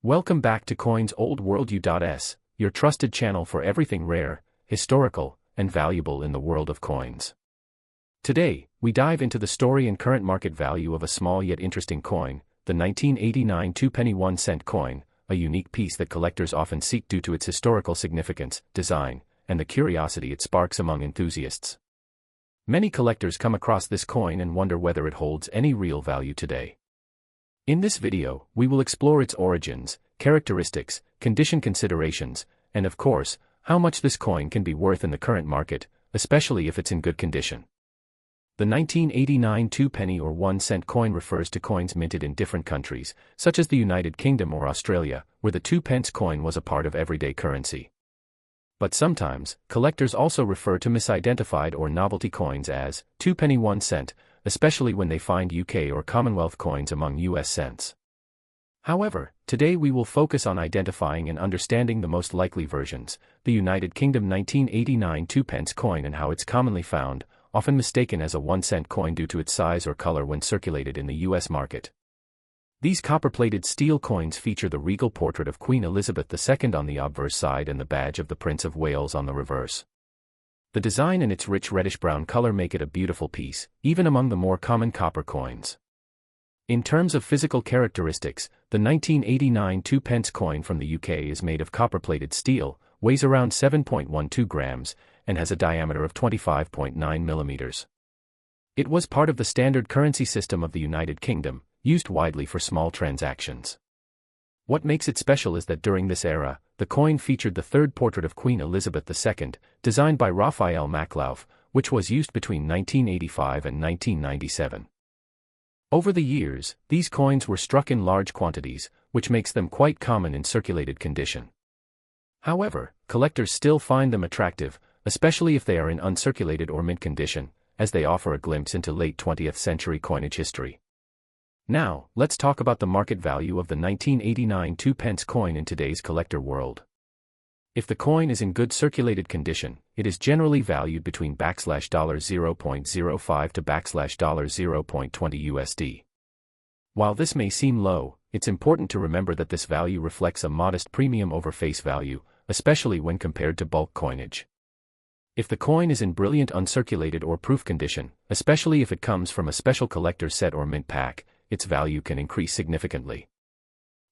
Welcome back to Coins Old World U.S, your trusted channel for everything rare, historical, and valuable in the world of coins. Today, we dive into the story and current market value of a small yet interesting coin, the 1989 2-penny 1-cent coin, a unique piece that collectors often seek due to its historical significance, design, and the curiosity it sparks among enthusiasts. Many collectors come across this coin and wonder whether it holds any real value today. In this video, we will explore its origins, characteristics, condition considerations, and of course, how much this coin can be worth in the current market, especially if it's in good condition. The 1989 2-penny or 1-cent coin refers to coins minted in different countries, such as the United Kingdom or Australia, where the 2-pence coin was a part of everyday currency. But sometimes, collectors also refer to misidentified or novelty coins as 2-penny 1-cent, especially when they find UK or Commonwealth coins among US cents. However, today we will focus on identifying and understanding the most likely versions, the United Kingdom 1989 2-pence coin and how it's commonly found, often mistaken as a 1-cent coin due to its size or color when circulated in the US market. These copper-plated steel coins feature the regal portrait of Queen Elizabeth II on the obverse side and the badge of the Prince of Wales on the reverse. The design and its rich reddish-brown color make it a beautiful piece, even among the more common copper coins. In terms of physical characteristics, the 1989 2-pence coin from the UK is made of copper-plated steel, weighs around 7.12 grams, and has a diameter of 25.9 millimeters. It was part of the standard currency system of the United Kingdom, used widely for small transactions. What makes it special is that during this era, the coin featured the third portrait of Queen Elizabeth II, designed by Raphael Maklauf, which was used between 1985 and 1997. Over the years, these coins were struck in large quantities, which makes them quite common in circulated condition. However, collectors still find them attractive, especially if they are in uncirculated or mint condition, as they offer a glimpse into late 20th century coinage history. Now, let's talk about the market value of the 1989 2-pence coin in today's collector world. If the coin is in good circulated condition, it is generally valued between $0.05 to $0.20 USD. While this may seem low, it's important to remember that this value reflects a modest premium over face value, especially when compared to bulk coinage. If the coin is in brilliant uncirculated or proof condition, especially if it comes from a special collector's set or mint pack, its value can increase significantly.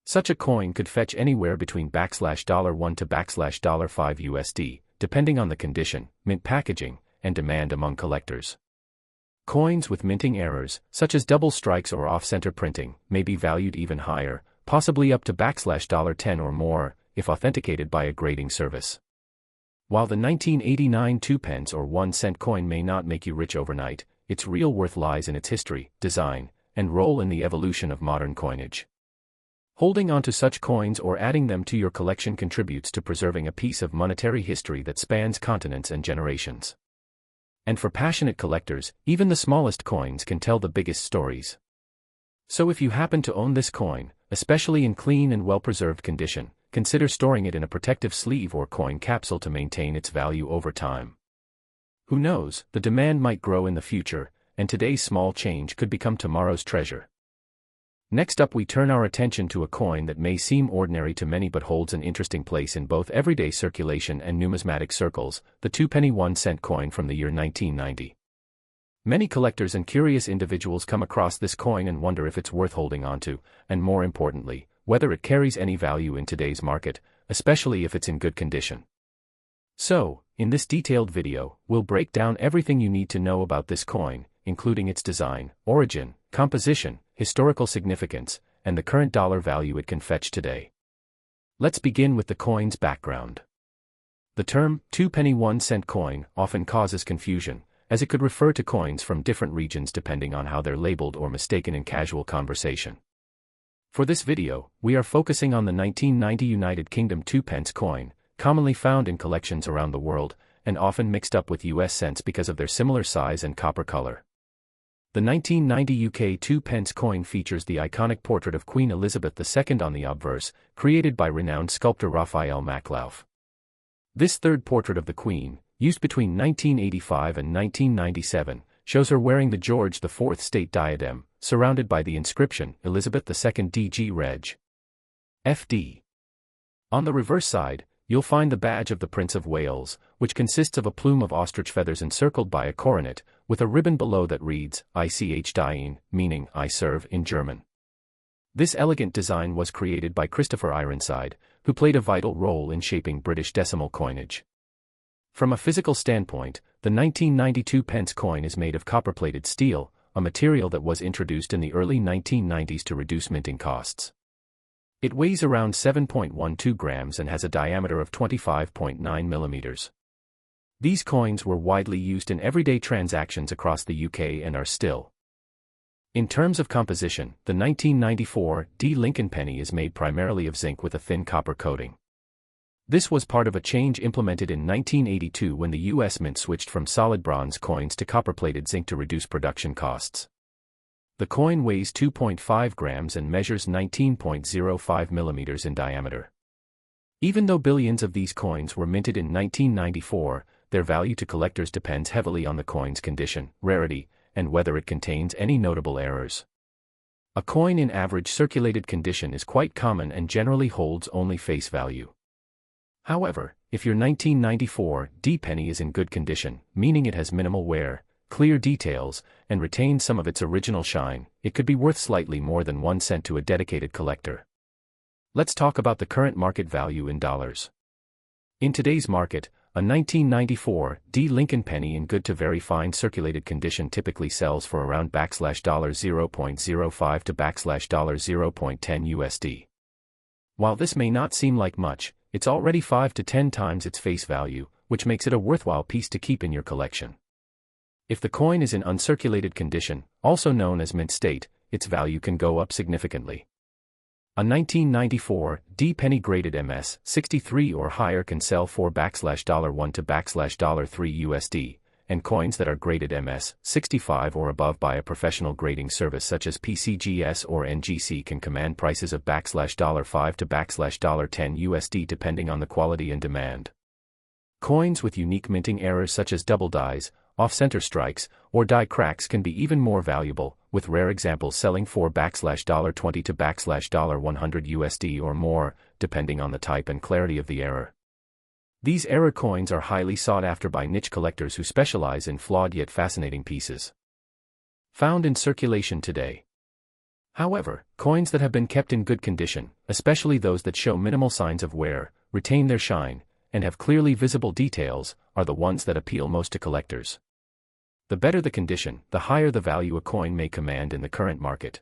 Such a coin could fetch anywhere between $1 to $5 USD, depending on the condition, mint packaging, and demand among collectors. Coins with minting errors, such as double strikes or off-center printing, may be valued even higher, possibly up to $10 or more, if authenticated by a grading service. While the 1989 2-pence or 1-cent coin may not make you rich overnight, its real worth lies in its history, design, and role in the evolution of modern coinage. Holding onto such coins or adding them to your collection contributes to preserving a piece of monetary history that spans continents and generations. And for passionate collectors, even the smallest coins can tell the biggest stories. So if you happen to own this coin, especially in clean and well-preserved condition, consider storing it in a protective sleeve or coin capsule to maintain its value over time. Who knows, the demand might grow in the future, and today's small change could become tomorrow's treasure. Next up, we turn our attention to a coin that may seem ordinary to many but holds an interesting place in both everyday circulation and numismatic circles, the 2-penny 1-cent coin from the year 1990. Many collectors and curious individuals come across this coin and wonder if it's worth holding onto, and more importantly, whether it carries any value in today's market, especially if it's in good condition. So, in this detailed video, we'll break down everything you need to know about this coin, including its design, origin, composition, historical significance, and the current dollar value it can fetch today. Let's begin with the coin's background. The term 2-penny 1-cent coin often causes confusion, as it could refer to coins from different regions depending on how they're labeled or mistaken in casual conversation. For this video, we are focusing on the 1990 United Kingdom 2-pence coin, commonly found in collections around the world, and often mixed up with US cents because of their similar size and copper color. The 1990 UK 2-pence coin features the iconic portrait of Queen Elizabeth II on the obverse, created by renowned sculptor Raphael Maklauf. This third portrait of the Queen, used between 1985 and 1997, shows her wearing the George IV state diadem, surrounded by the inscription, Elizabeth II DG Reg. FD. On the reverse side, you'll find the badge of the Prince of Wales, which consists of a plume of ostrich feathers encircled by a coronet, with a ribbon below that reads, Ich diene, meaning I serve in German. This elegant design was created by Christopher Ironside, who played a vital role in shaping British decimal coinage. From a physical standpoint, the 1992 pence coin is made of copper-plated steel, a material that was introduced in the early 1990s to reduce minting costs. It weighs around 7.12 grams and has a diameter of 25.9 millimeters. These coins were widely used in everyday transactions across the UK and are still. In terms of composition, the 1994 D Lincoln penny is made primarily of zinc with a thin copper coating. This was part of a change implemented in 1982 when the US Mint switched from solid bronze coins to copper-plated zinc to reduce production costs. The coin weighs 2.5 grams and measures 19.05 millimeters in diameter. Even though billions of these coins were minted in 1994, their value to collectors depends heavily on the coin's condition, rarity, and whether it contains any notable errors. A coin in average circulated condition is quite common and generally holds only face value. However, if your 1994 D penny is in good condition, meaning it has minimal wear, clear details, and retains some of its original shine, it could be worth slightly more than 1 cent to a dedicated collector. Let's talk about the current market value in dollars. In today's market, a 1994 D Lincoln penny in good to very fine circulated condition typically sells for around $0.05 to $0.10 USD. While this may not seem like much, it's already 5 to 10 times its face value, which makes it a worthwhile piece to keep in your collection. If the coin is in uncirculated condition, also known as mint state, its value can go up significantly. A 1994 D penny graded MS 63 or higher can sell for $1 to $3 USD, and coins that are graded MS 65 or above by a professional grading service such as PCGS or NGC can command prices of $5 to $10 USD depending on the quality and demand. Coins with unique minting errors such as double dies, off-center strikes, or die cracks can be even more valuable, with rare examples selling for $20 to $100 USD or more, depending on the type and clarity of the error. These error coins are highly sought after by niche collectors who specialize in flawed yet fascinating pieces. Found in circulation today. However, coins that have been kept in good condition, especially those that show minimal signs of wear, retain their shine, and have clearly visible details, are the ones that appeal most to collectors. The better the condition, the higher the value a coin may command in the current market.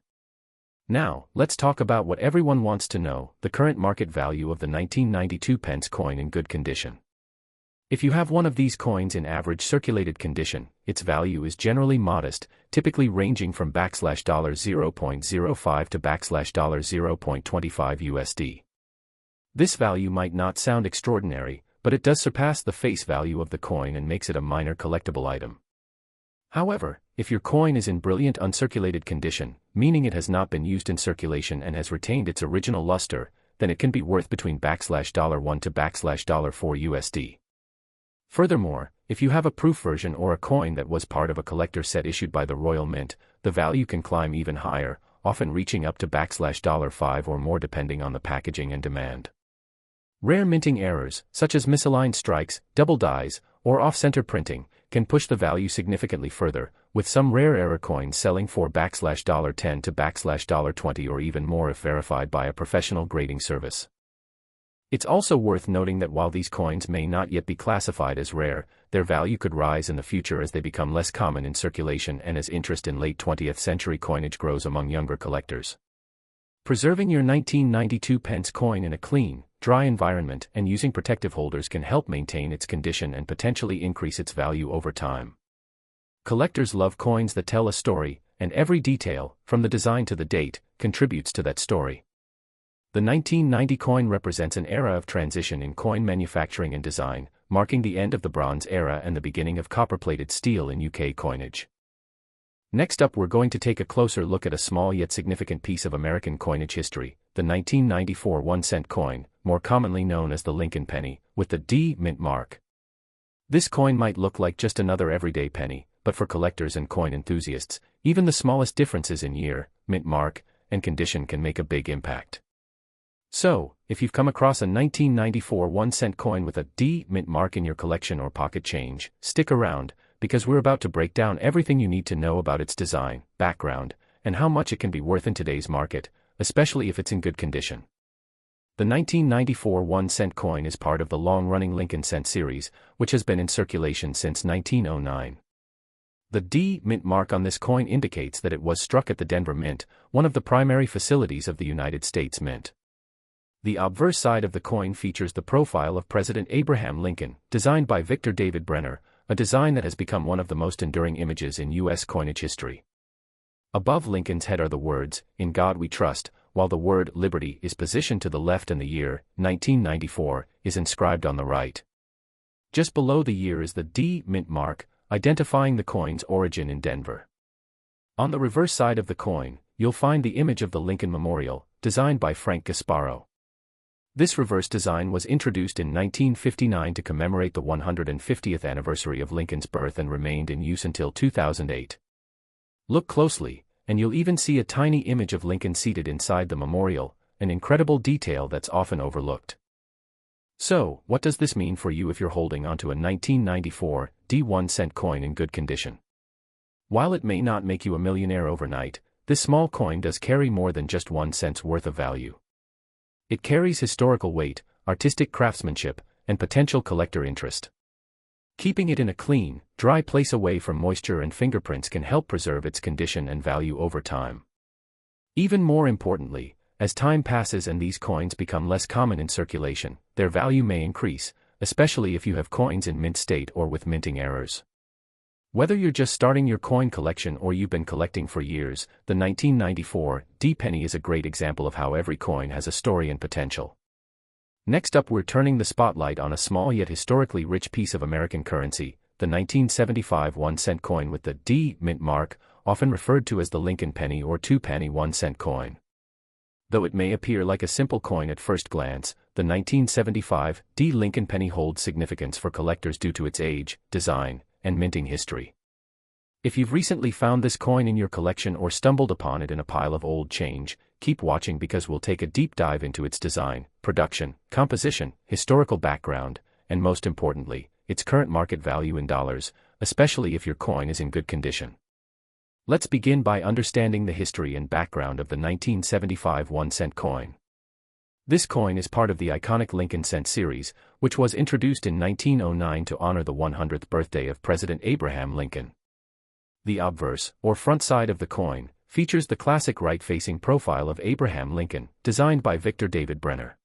Now, let's talk about what everyone wants to know, the current market value of the 1992 pence coin in good condition. If you have one of these coins in average circulated condition, its value is generally modest, typically ranging from $0.05 to $0.25 USD. This value might not sound extraordinary, but it does surpass the face value of the coin and makes it a minor collectible item. However, if your coin is in brilliant uncirculated condition, meaning it has not been used in circulation and has retained its original luster, then it can be worth between $1 to $4 USD. Furthermore, if you have a proof version or a coin that was part of a collector set issued by the Royal Mint, the value can climb even higher, often reaching up to $5 or more depending on the packaging and demand. Rare minting errors, such as misaligned strikes, double dies, or off-center printing, can push the value significantly further, with some rare error coins selling for $10 to $20 or even more if verified by a professional grading service. It's also worth noting that while these coins may not yet be classified as rare, their value could rise in the future as they become less common in circulation and as interest in late 20th century coinage grows among younger collectors. Preserving your 1992 pence coin in a clean, dry environment and using protective holders can help maintain its condition and potentially increase its value over time. Collectors love coins that tell a story, and every detail, from the design to the date, contributes to that story. The 1990 coin represents an era of transition in coin manufacturing and design, marking the end of the Bronze Era and the beginning of copper-plated steel in UK coinage. Next up, we're going to take a closer look at a small yet significant piece of American coinage history, the 1994 1-cent coin, more commonly known as the Lincoln penny, with the D mint mark. This coin might look like just another everyday penny, but for collectors and coin enthusiasts, even the smallest differences in year, mint mark, and condition can make a big impact. So, if you've come across a 1994 1-cent coin with a D mint mark in your collection or pocket change, stick around, because we're about to break down everything you need to know about its design, background, and how much it can be worth in today's market, especially if it's in good condition. The 1994 1-cent coin is part of the long-running Lincoln cent series, which has been in circulation since 1909. The D mint mark on this coin indicates that it was struck at the Denver Mint, one of the primary facilities of the United States Mint. The obverse side of the coin features the profile of President Abraham Lincoln, designed by Victor David Brenner, a design that has become one of the most enduring images in U.S. coinage history. Above Lincoln's head are the words, "In God We Trust," while the word "Liberty" is positioned to the left and the year, 1994, is inscribed on the right. Just below the year is the D mint mark, identifying the coin's origin in Denver. On the reverse side of the coin, you'll find the image of the Lincoln Memorial, designed by Frank Gasparo. This reverse design was introduced in 1959 to commemorate the 150th anniversary of Lincoln's birth and remained in use until 2008. Look closely, and you'll even see a tiny image of Lincoln seated inside the memorial, an incredible detail that's often overlooked. So, what does this mean for you if you're holding onto a 1994 D 1-cent coin in good condition? While it may not make you a millionaire overnight, this small coin does carry more than just 1 cent's worth of value. It carries historical weight, artistic craftsmanship, and potential collector interest. Keeping it in a clean, dry place away from moisture and fingerprints can help preserve its condition and value over time. Even more importantly, as time passes and these coins become less common in circulation, their value may increase, especially if you have coins in mint state or with minting errors. Whether you're just starting your coin collection or you've been collecting for years, the 1994 D penny is a great example of how every coin has a story and potential. Next up, we're turning the spotlight on a small yet historically rich piece of American currency, the 1975 1-cent coin with the D mint mark, often referred to as the Lincoln penny or 2-penny 1-cent coin. Though it may appear like a simple coin at first glance, the 1975 D Lincoln penny holds significance for collectors due to its age, design, and minting history. If you've recently found this coin in your collection or stumbled upon it in a pile of old change, keep watching because we'll take a deep dive into its design, production, composition, historical background, and most importantly, its current market value in dollars, especially if your coin is in good condition. Let's begin by understanding the history and background of the 1975 1-cent coin. This coin is part of the iconic Lincoln cent series, which was introduced in 1909 to honor the 100th birthday of President Abraham Lincoln. The obverse, or front side of the coin, features the classic right-facing profile of Abraham Lincoln, designed by Victor David Brenner.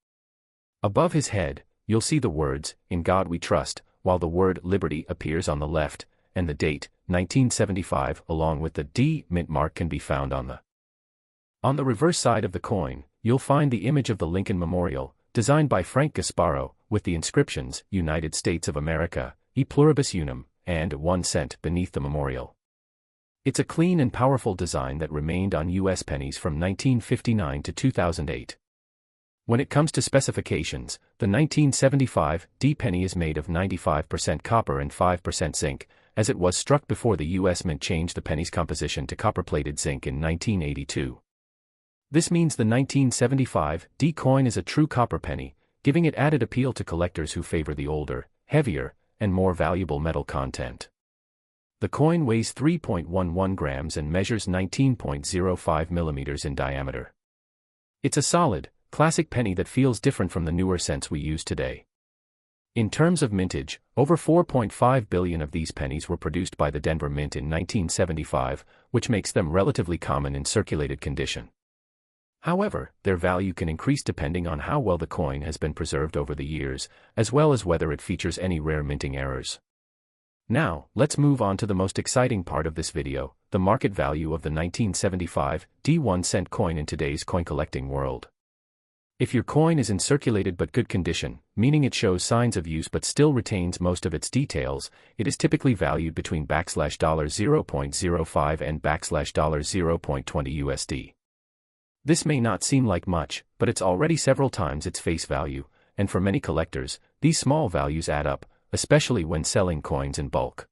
Above his head, you'll see the words, "In God We Trust," while the word "Liberty" appears on the left, and the date, 1975, along with the D mint mark can be found on the reverse side of the coin, you'll find the image of the Lincoln Memorial, designed by Frank Gasparo, with the inscriptions, "United States of America, E Pluribus Unum," and 1 cent beneath the memorial. It's a clean and powerful design that remained on U.S. pennies from 1959 to 2008. When it comes to specifications, the 1975 D penny is made of 95% copper and 5% zinc, as it was struck before the U.S. Mint changed the penny's composition to copper-plated zinc in 1982. This means the 1975 D coin is a true copper penny, giving it added appeal to collectors who favor the older, heavier, and more valuable metal content. The coin weighs 3.11 grams and measures 19.05 millimeters in diameter. It's a solid, classic penny that feels different from the newer cents we use today. In terms of mintage, over 4.5 billion of these pennies were produced by the Denver Mint in 1975, which makes them relatively common in circulated condition. However, their value can increase depending on how well the coin has been preserved over the years, as well as whether it features any rare minting errors. Now, let's move on to the most exciting part of this video, the market value of the 1975 D 1-cent coin in today's coin collecting world. If your coin is in circulated but good condition, meaning it shows signs of use but still retains most of its details, it is typically valued between $0.05 and $0.20 USD. This may not seem like much, but it's already several times its face value, and for many collectors, these small values add up, especially when selling coins in bulk.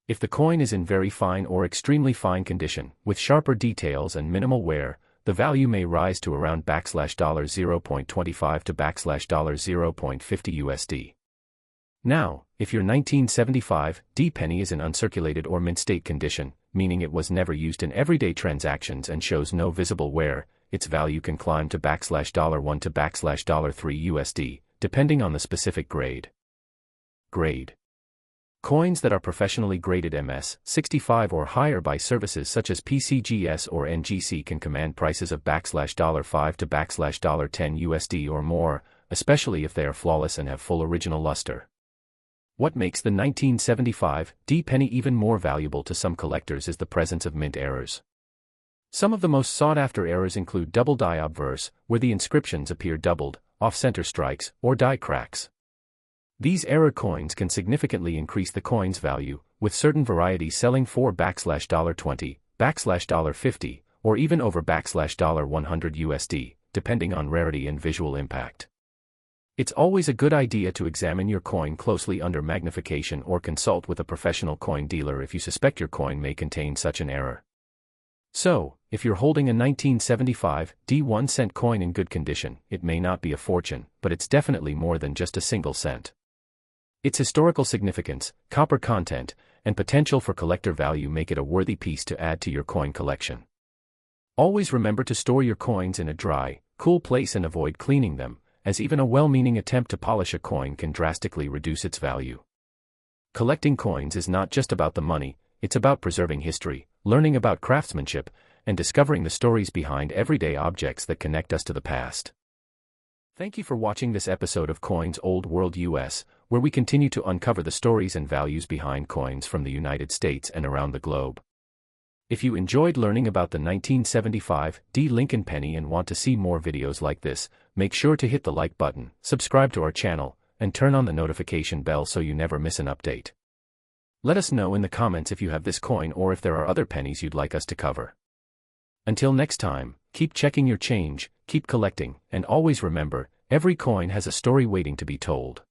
If the coin is in very fine or extremely fine condition, with sharper details and minimal wear, the value may rise to around $0.25 to $0.50 USD. Now, if your 1975 D penny is in uncirculated or mint state condition, meaning it was never used in everyday transactions and shows no visible wear, its value can climb to $1 to $3 USD, depending on the specific grade. Coins that are professionally graded MS-65 or higher by services such as PCGS or NGC can command prices of $5 to $10 USD or more, especially if they are flawless and have full original luster. What makes the 1975 D penny even more valuable to some collectors is the presence of mint errors. Some of the most sought-after errors include double die obverse, where the inscriptions appear doubled, off-center strikes, or die cracks. These error coins can significantly increase the coin's value, with certain varieties selling for $20, $50, or even over $100 USD, depending on rarity and visual impact. It's always a good idea to examine your coin closely under magnification or consult with a professional coin dealer if you suspect your coin may contain such an error. So, if you're holding a 1975 D 1-cent coin in good condition, it may not be a fortune, but it's definitely more than just a single cent. Its historical significance, copper content, and potential for collector value make it a worthy piece to add to your coin collection. Always remember to store your coins in a dry, cool place and avoid cleaning them, as even a well-meaning attempt to polish a coin can drastically reduce its value. Collecting coins is not just about the money, it's about preserving history, learning about craftsmanship, and discovering the stories behind everyday objects that connect us to the past. Thank you for watching this episode of Coins Old World US, where we continue to uncover the stories and values behind coins from the United States and around the globe. If you enjoyed learning about the 1975 D Lincoln penny and want to see more videos like this, make sure to hit the like button, subscribe to our channel, and turn on the notification bell so you never miss an update. Let us know in the comments if you have this coin or if there are other pennies you'd like us to cover. Until next time, keep checking your change, keep collecting, and always remember, every coin has a story waiting to be told.